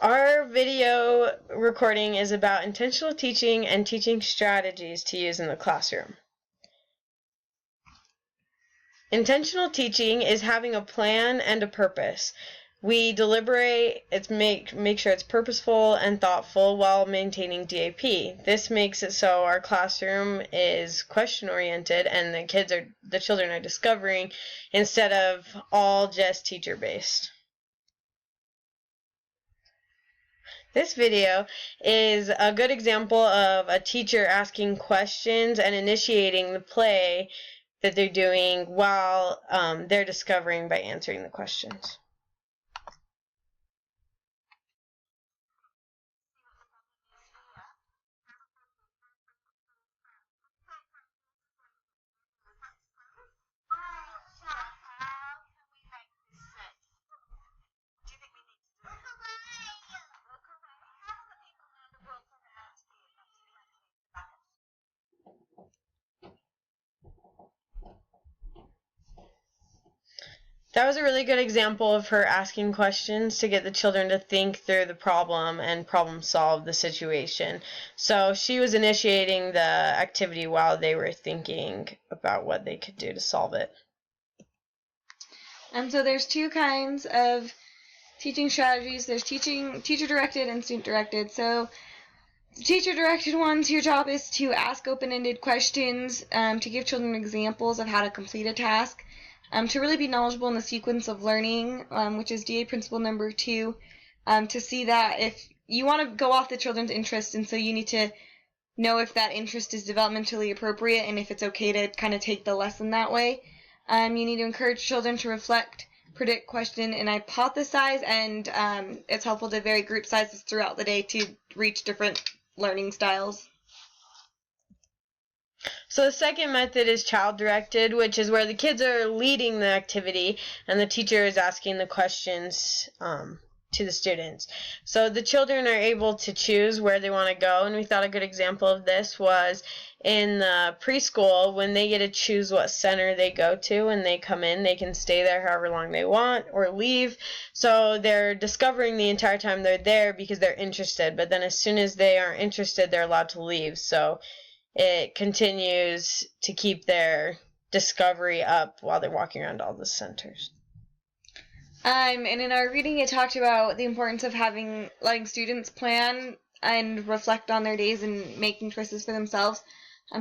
Our video recording is about intentional teaching and teaching strategies to use in the classroom. Intentional teaching is having a plan and a purpose. We deliberate, make sure it's purposeful and thoughtful while maintaining DAP. This makes it so our classroom is question-oriented and the children are discovering instead of all just teacher-based. This video is a good example of a teacher asking questions and initiating the play that they're doing while they're discovering by answering the questions. That was a really good example of her asking questions to get the children to think through the problem and problem solve the situation. So she was initiating the activity while they were thinking about what they could do to solve it. So there's two kinds of teaching strategies. There's teacher-directed and student-directed. So teacher-directed ones, your job is to ask open-ended questions, to give children examples of how to complete a task, to really be knowledgeable in the sequence of learning, which is DA principle number 2, to see that if you want to go off the children's interest, and so you need to know if that interest is developmentally appropriate and if it's okay to kind of take the lesson that way. You need to encourage children to reflect, predict, question, and hypothesize, and it's helpful to vary group sizes throughout the day to reach different learning styles. So the second method is child-directed, which is where the kids are leading the activity and the teacher is asking the questions to the students. So the children are able to choose where they want to go, and we thought a good example of this was in the preschool when they get to choose what center they go to. When they come in, they can stay there however long they want or leave. So they're discovering the entire time they're there because they're interested, but then as soon as they aren't interested, they're allowed to leave. So it continues to keep their discovery up while they're walking around all the centers. And in our reading, it talked about the importance of letting students plan and reflect on their days and making choices for themselves.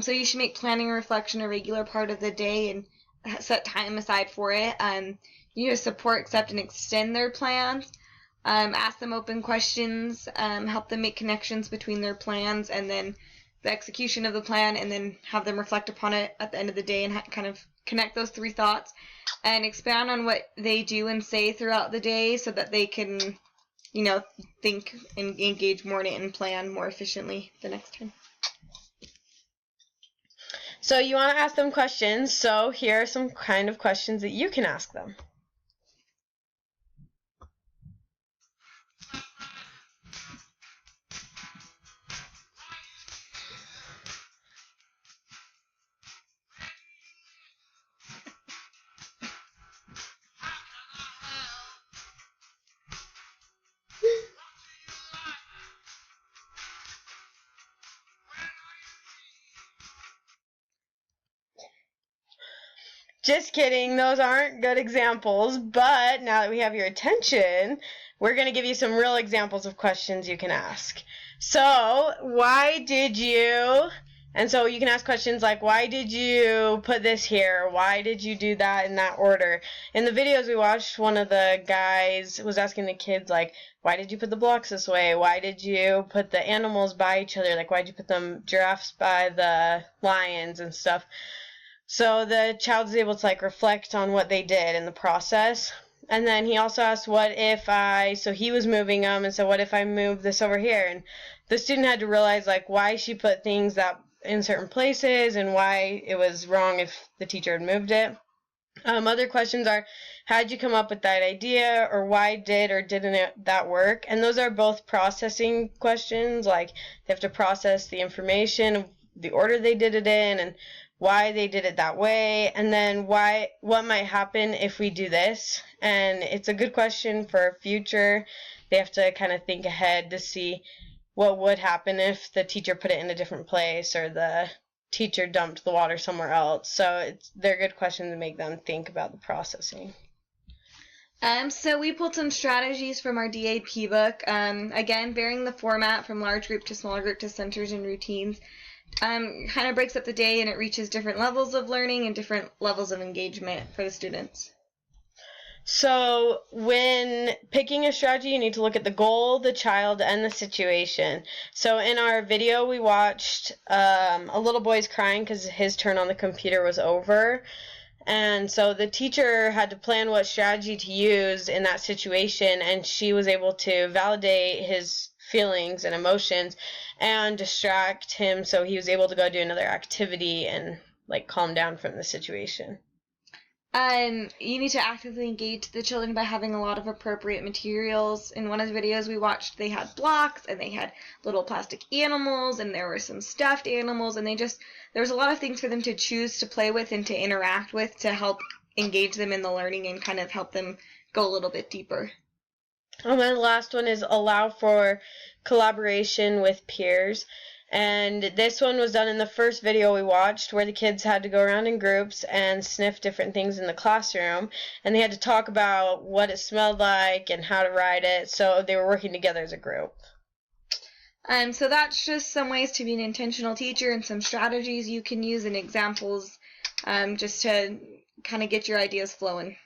So you should make planning and reflection a regular part of the day and set time aside for it. You need to support, accept, and extend their plans. Ask them open questions. Help them make connections between their plans and then the execution of the plan, and then have them reflect upon it at the end of the day and kind of connect those three thoughts and expound on what they do and say throughout the day so that they can, think and engage more in it and plan more efficiently the next time. So you want to ask them questions, so here are some kind of questions that you can ask them. Just kidding, those aren't good examples, but now that we have your attention, we're going to give you some real examples of questions you can ask. So, why did you, and so you can ask questions like, why did you put this here? Why did you do that in that order? In the videos we watched, one of the guys was asking the kids, like, why did you put the blocks this way? Why did you put the animals by each other? Like, why did you put the giraffes by the lions and stuff? So the child is able to reflect on what they did in the process. And then he also asked, so he was moving them, and so what if I move this over here? And the student had to realize why she put things that in certain places and why it was wrong if the teacher had moved it. Other questions are, how did you come up with that idea, or why did or didn't that work? And those are both processing questions, they have to process the information, the order they did it in, and why they did it that way, and then what might happen if we do this. And it's a good question for future they have to kind of think ahead to see what would happen if the teacher put it in a different place or the teacher dumped the water somewhere else. So they're good questions to make them think about the processing. So we pulled some strategies from our DAP book. Again, varying the format from large group to small group to centers and routines. Kind of breaks up the day, and it reaches different levels of learning and different levels of engagement for the students. So when picking a strategy, you need to look at the goal, the child, and the situation. So in our video, we watched a little boy's crying because his turn on the computer was over. And so the teacher had to plan what strategy to use in that situation, and she was able to validate his feelings and emotions and distract him so he was able to go do another activity and like calm down from the situation. You need to actively engage the children by having a lot of appropriate materials. In one of the videos we watched, they had blocks and they had little plastic animals and there were some stuffed animals, and there was a lot of things for them to choose to play with and to interact with to help engage them in the learning and kind of help them go a little bit deeper. And then the last one is allow for collaboration with peers. And this one was done in the first video we watched, where the kids had to go around in groups and sniff different things in the classroom, and they had to talk about what it smelled like and how to write it, so they were working together as a group. So that's just some ways to be an intentional teacher and some strategies you can use and examples just to kind of get your ideas flowing.